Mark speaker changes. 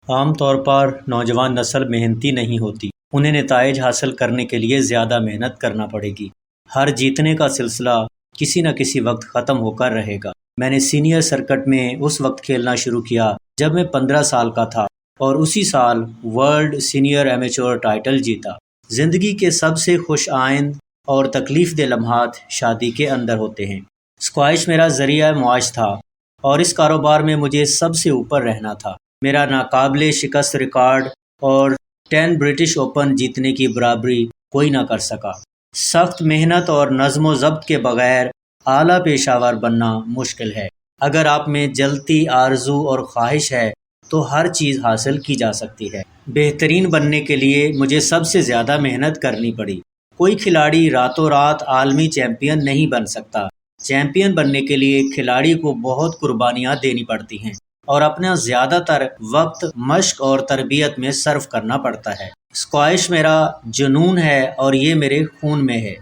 Speaker 1: عام طور پر نوجوان نسل محنتی نہیں ہوتی، انہیں نتائج حاصل کرنے کے لیے زیادہ محنت کرنا پڑے گی۔ ہر جیتنے کا سلسلہ کسی نہ کسی وقت ختم ہو کر رہے گا۔ میں نے سینئر سرکٹ میں اس وقت کھیلنا شروع کیا جب میں 15 سال کا تھا اور اسی سال ورلڈ سینئر ایمیچور ٹائٹل جیتا۔ زندگی کے سب سے خوش آئند اور تکلیف دہ لمحات شادی کے اندر ہوتے ہیں۔ اسکواش میرا ذریعہ معاش تھا اور اس کاروبار میں مجھے سب سے اوپر رہنا تھا۔ میرا ناقابل شکست ریکارڈ اور 10 برٹش اوپن جیتنے کی برابری کوئی نہ کر سکا۔ سخت محنت اور نظم و ضبط کے بغیر اعلیٰ پیشہ ور بننا مشکل ہے۔ اگر آپ میں جلتی آرزو اور خواہش ہے تو ہر چیز حاصل کی جا سکتی ہے۔ بہترین بننے کے لیے مجھے سب سے زیادہ محنت کرنی پڑی۔ کوئی کھلاڑی راتوں رات عالمی چیمپئن نہیں بن سکتا۔ چیمپئن بننے کے لیے کھلاڑی کو بہت قربانیاں دینی پڑتی ہیں اور اپنا زیادہ تر وقت مشق اور تربیت میں صرف کرنا پڑتا ہے۔ اسکواش میرا جنون ہے اور یہ میرے خون میں ہے۔